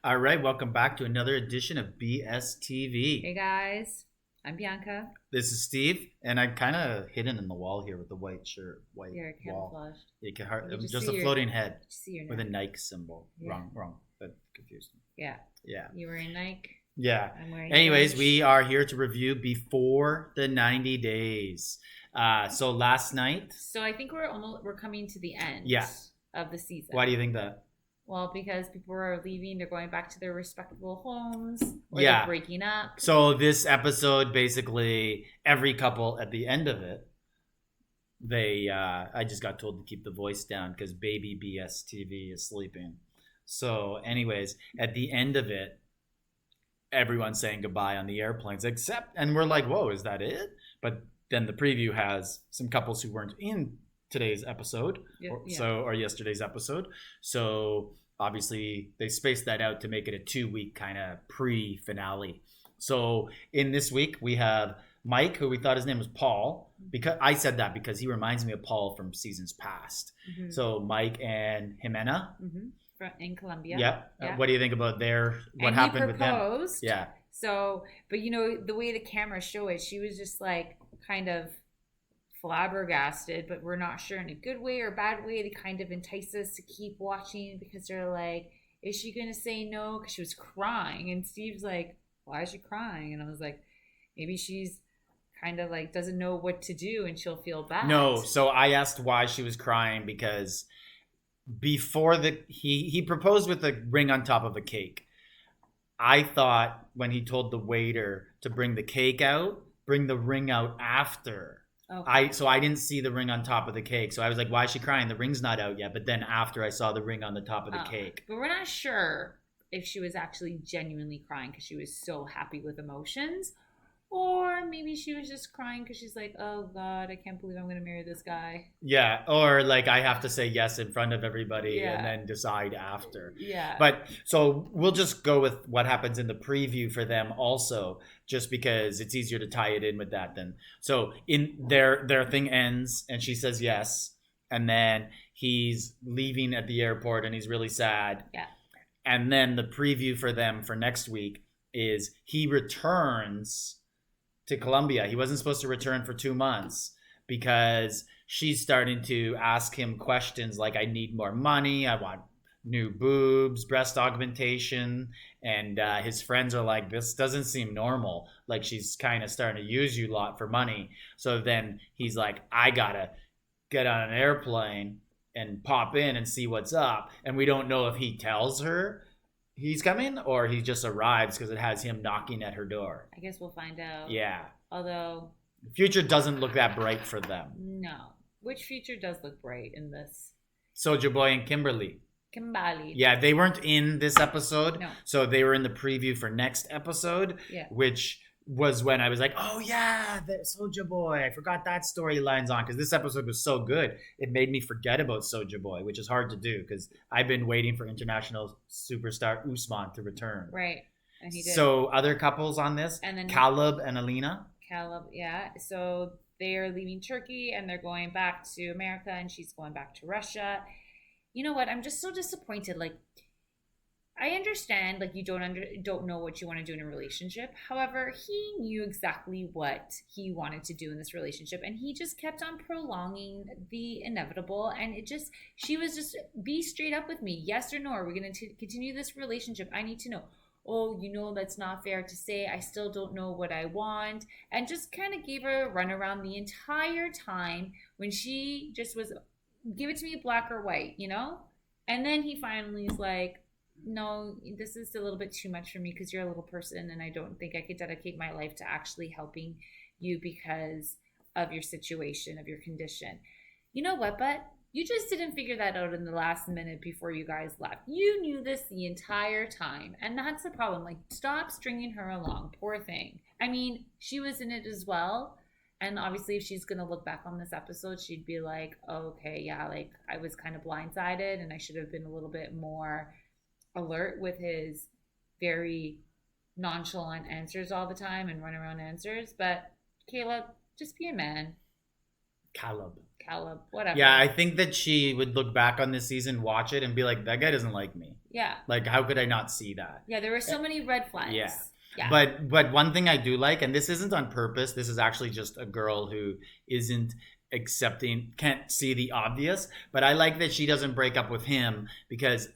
All right, welcome back to another edition of BSTV. Hey guys, I'm Bianca. This is Steve, and I'm kind of hidden in the wall here with the white shirt, white You're wall. camouflaged. You can You I'm just just a see your- floating head Did you see your with a neck? Nike symbol. Yeah. Wrong. That confused me. Yeah, Yeah, you were in Nike. yeah. I'm wearing. Anyways, Coach. we are here to review Before the 90 Days. So last night, So I think we're coming to the end. Yeah. Of the season. why do you think that? Well, because people are leaving, they're going back to their respectable homes, or Yeah. they're breaking up. So this episode, basically, every couple at the end of it, I just got told to keep the voice down because baby BSTV is sleeping. So, anyways, at the end of it, everyone's saying goodbye on the airplanes, and we're like, whoa, is that it? But then the preview has some couples who weren't in today's episode, or yesterday's episode. So obviously they spaced that out to make it a 2-week kind of pre-finale. So in this week we have Mike, who we thought his name was Paul, because I said that because he reminds me of Paul from seasons past. Mm-hmm. So Mike and Jimena. In Colombia. Yeah. What do you think about what and happened he with them? proposed. Yeah. So, but the way the camera show it, she was just like kind of flabbergasted, but we're not sure in a good way or bad way. They kind of entice us to keep watching because they're like, is she going to say no? Because she was crying. And Steve's like, why is she crying? And I was like, maybe she's kind of like doesn't know what to do and she'll feel bad. No, so I asked why she was crying because before he proposed with a ring on top of a cake. I thought when he told the waiter to bring the cake out, bring the ring out after. Okay. So I didn't see the ring on top of the cake. So I was like, why is she crying? The ring's not out yet. But then after I saw the ring on the top of the cake. But we're not sure if she was actually genuinely crying because she was so happy with emotions. Or maybe she was just crying because she's like, oh God, I can't believe I'm going to marry this guy. Yeah. Or like I have to say yes in front of everybody and then decide after. Yeah. But so we'll just go with what happens in the preview for them also, just because it's easier to tie it in with that then. So in their thing ends and she says yes. And then he's leaving at the airport and he's really sad. Yeah. And then the preview for them for next week is he returns to Colombia. He wasn't supposed to return for 2 months because she's starting to ask him questions like, I need more money. I want new boobs, breast augmentation. And his friends are like, this doesn't seem normal. Like she's kind of starting to use you a lot for money. So then he's like, I gotta get on an airplane and pop in and see what's up. And we don't know if he tells her he's coming or he just arrives because it has him knocking at her door. I guess we'll find out. Yeah. Although the future doesn't look that bright for them. No. Which future does look bright in this? Soulja Boy and Kimberly. Yeah, they weren't in this episode. No. So they were in the preview for next episode, which was when I was like, oh yeah, the Soulja Boy. I forgot that storyline's on because this episode was so good. It made me forget about Soulja Boy, which is hard to do because I've been waiting for international superstar Usman to return. Right. And he did. So other couples on this, and then Caleb and Alina. Yeah. So they are leaving Turkey and they're going back to America and she's going back to Russia. You know what? I'm just so disappointed. Like, I understand, like, you don't know what you want to do in a relationship. However, he knew exactly what he wanted to do in this relationship, and he just kept on prolonging the inevitable. And she was just, be straight up with me, yes or no. Are we going to continue this relationship? I need to know. Oh, that's not fair to say. I still don't know what I want, and just kind of gave her a runaround the entire time when she just was, give it to me black or white, And then he finally is like, no, this is a little bit too much for me because you're a little person and I don't think I could dedicate my life to actually helping you because of your situation, of your condition. You know what, but you just didn't figure that out in the last minute before you guys left. You knew this the entire time, and that's the problem. Like, stop stringing her along, poor thing. I mean, she was in it as well, and obviously if she's going to look back on this episode, she'd be like, oh, okay, yeah, like I was kind of blindsided and I should have been a little bit more alert with his very nonchalant answers all the time and run around answers. But Caleb, just be a man. Caleb. Caleb, whatever. Yeah, I think that she would look back on this season, watch it, and be like, that guy doesn't like me. Yeah. Like, how could I not see that? Yeah, there were so many red flags. Yeah. Yeah. But one thing I do like, and this isn't on purpose, this is actually just a girl who isn't accepting, can't see the obvious, but I like that she doesn't break up with him, because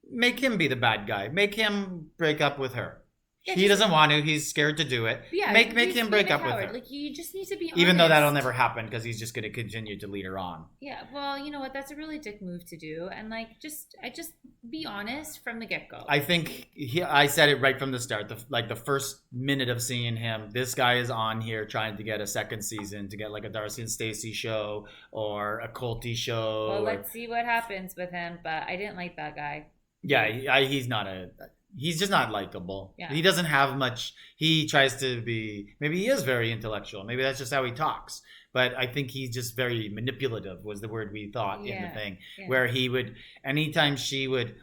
make him be the bad guy. Make him break up with her. Yeah, he doesn't want to. He's scared to do it. Yeah, make him break up with her. Like, you just need to be honest. Even though that'll never happen, because he's just going to continue to lead her on. Yeah, well, you know what? That's a really dick move to do, and like, I just be honest from the get go. I think I said it right from the start. The first minute of seeing him, this guy is on here trying to get a second season, to get like a Darcy and Stacey show or a culty show. Well, let's see what happens with him. But I didn't like that guy. Yeah, he's just not likable. Yeah. He doesn't have much. He tries to be, maybe he is very intellectual. Maybe that's just how he talks. But I think he's just very manipulative, was the word we thought in the thing. Yeah. Where he would, anytime she would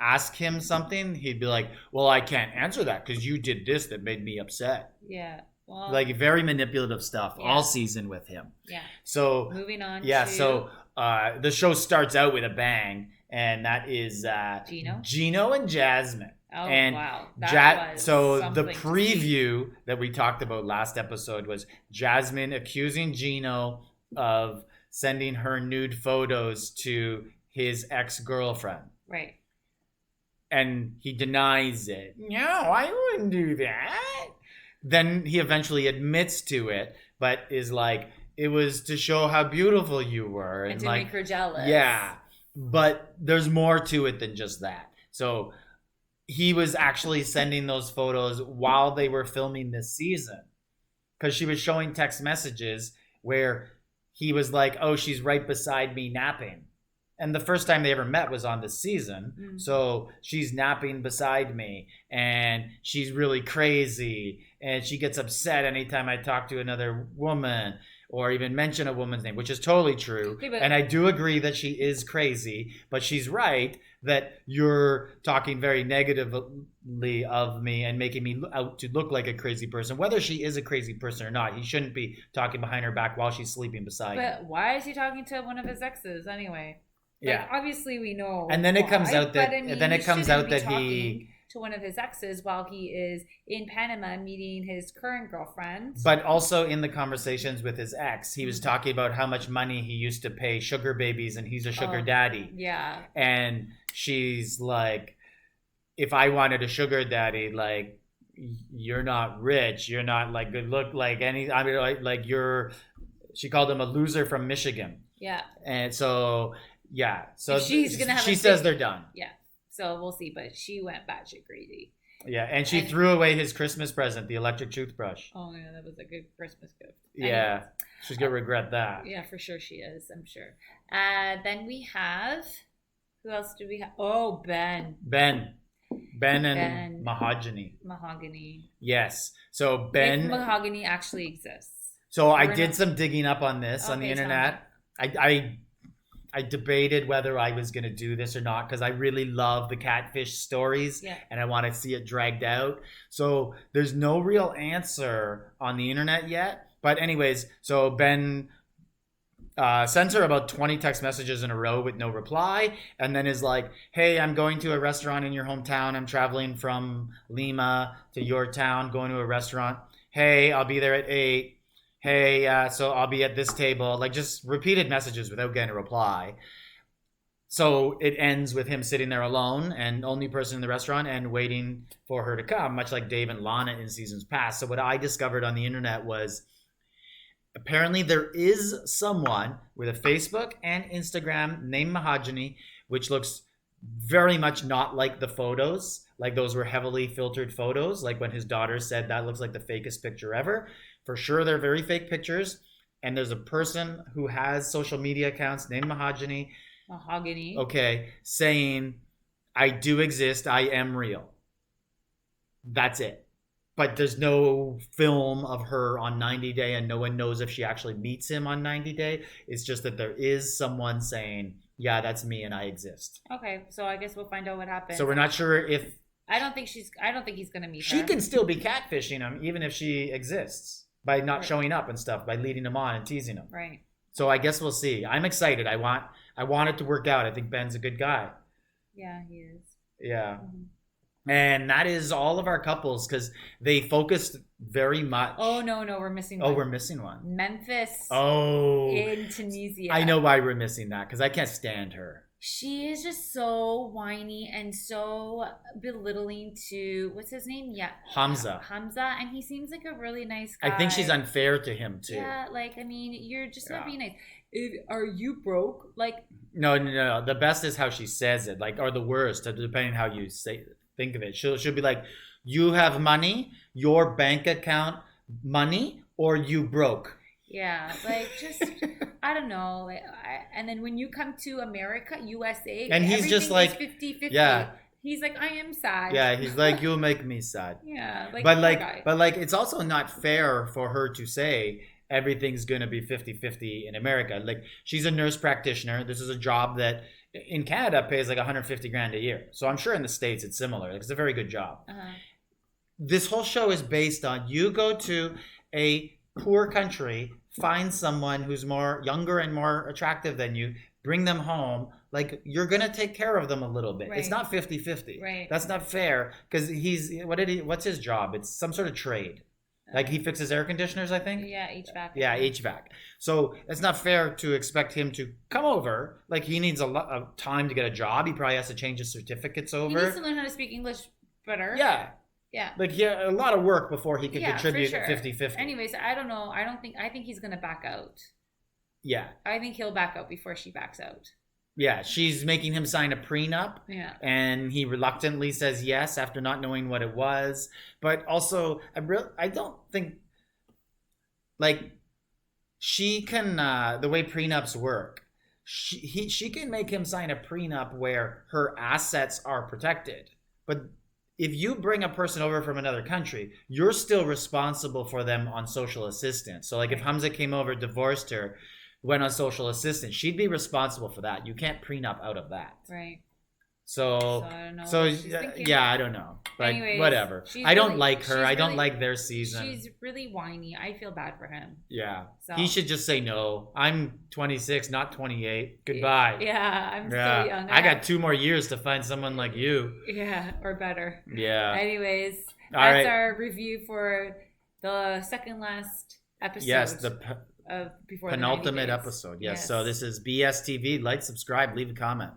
ask him something, he'd be like, well, I can't answer that because you did this that made me upset. Yeah. Well, like very manipulative stuff all season with him. Yeah. So moving on. Yeah. So the show starts out with a bang, and that is Gino and Jasmine. Oh, and wow. So the preview that we talked about last episode was Jasmine accusing Gino of sending her nude photos to his ex-girlfriend. Right. And he denies it. No, I wouldn't do that. Then he eventually admits to it, but is like, it was to show how beautiful you were. And to like, make her jealous. Yeah. But there's more to it than just that. So he was actually sending those photos while they were filming this season, because she was showing text messages where he was like, oh, she's right beside me napping. And the first time they ever met was on this season. Mm-hmm. So she's napping beside me, and she's really crazy, and she gets upset anytime I talk to another woman or even mention a woman's name, which is totally true. Okay, and I do agree that she is crazy, but she's right that you're talking very negatively of me and making me out to look like a crazy person. Whether she is a crazy person or not, he shouldn't be talking behind her back while she's sleeping beside him. But why is he talking to one of his exes anyway? Yeah. Like, obviously we know. And then it comes out that he to one of his exes while he is in Panama meeting his current girlfriend. But also in the conversations with his ex, he was talking about how much money he used to pay sugar babies, and he's a sugar daddy. Yeah. And she's like, if I wanted a sugar daddy, like, you're not rich, you're not like good look like any, I mean, like you're, she called him a loser from Michigan. Yeah. And so, yeah. So she's gonna have she says they're done. Yeah. So we'll see, but she went batshit crazy. Yeah, and she threw away his Christmas present, the electric toothbrush. Oh yeah, that was a good Christmas gift. Yeah, she's gonna regret that. Yeah, for sure she is. I'm sure. Then we have, who else do we have? Oh, Ben and Mahogany. Yes. So Ben. If Mahogany actually exists. So I did some digging up on this on the internet. I debated whether I was going to do this or not, because I really love the catfish stories and I want to see it dragged out. So there's no real answer on the internet yet. But anyways, so Ben sends her about 20 text messages in a row with no reply, and then is like, hey, I'm going to a restaurant in your hometown. I'm traveling from Lima to your town, going to a restaurant. Hey, I'll be there at 8. Hey, so I'll be at this table. Like, just repeated messages without getting a reply. So it ends with him sitting there alone and only person in the restaurant and waiting for her to come, much like Dave and Lana in seasons past. So what I discovered on the internet was apparently there is someone with a Facebook and Instagram named Mahogany, which looks very much not like the photos. Like, those were heavily filtered photos. Like when his daughter said that looks like the fakest picture ever. For sure, they're very fake pictures. And there's a person who has social media accounts named Mahogany. Okay, saying, I do exist. I am real. That's it. But there's no film of her on 90 Day, and no one knows if she actually meets him on 90 Day. It's just that there is someone saying, yeah, that's me and I exist. Okay, so I guess we'll find out what happens. So we're not sure if... I don't think he's going to meet her. She can still be catfishing him even if she exists by not showing up and stuff, by leading him on and teasing him. Right. So I guess we'll see. I'm excited. I want it to work out. I think Ben's a good guy. Yeah, he is. Yeah. Mhm. And that is all of our couples because they focused very much. Oh no, we're missing Oh, one. we're missing one. Memphis Oh, in Tunisia. I know why we're missing that because I can't stand her. She is just so whiny and so belittling to what's his name? Yeah, Hamza. Hamza, and he seems like a really nice guy. I think she's unfair to him too. Yeah, like I mean, you're just not Yeah. being nice. Are you broke? Like, No. The best is how she says it, like, or the worst, depending how you think of it. She'll be like, "You have money, your bank account money, or you broke." yeah, like just I don't know. And then when you come to America, USA, And he's just like, 50-50. yeah. He's like, I am sad. Yeah, he's like, "You'll make me sad." Yeah, like but poor like guy. but like it's also not fair for her to say everything's going to be 50-50 in America. Like she's a nurse practitioner. This is a job that in Canada pays like 150 grand a year. So I'm sure in the States it's similar. Like, it's a very good job. Uh-huh. This whole show is based on you go to a poor country, find someone who's more younger and more attractive than you, bring them home, like you're going to take care of them a little bit. It's Right. not 50-50. Right. That's not fair because what's his job? It's some sort of trade. Like he fixes air conditioners, I think. Yeah, HVAC. Yeah, HVAC. So it's not fair to expect him to come over. Like he needs a lot of time to get a job. He probably has to change his certificates He over. needs to learn how to speak English better. Yeah. Yeah. Like a lot of work before he could Yeah, for contribute sure. 50-50. Anyways, I don't know. I think he's gonna back out. Yeah. I think he'll back out before she backs out. Yeah. She's making him sign a prenup. Yeah. And he reluctantly says yes after not knowing what it was. But also, I don't think, like, she can, the way prenups work, she can make him sign a prenup where her assets are protected. But if you bring a person over from another country, you're still responsible for them on social assistance. So, like, if Hamza came over, divorced her, went on social assistance, she'd be responsible for that. You can't prenup out of that. Right. So I don't know so what she's thinking. yeah, I don't know. But Anyways, whatever. she's I don't really- like her. she's I don't really- like their season. She's really whiny. I feel bad for him. Yeah. So. He should just say no. I'm 26, not 28. Goodbye. Yeah, I'm Yeah. so young. I got 2 more years to find someone like you. Yeah, or better. Yeah. Anyways, All that's right. our review for the second last episode. Yes, the of before penultimate the 90 days. episode. Yes. So this is BSTV. Like, subscribe, leave a comment.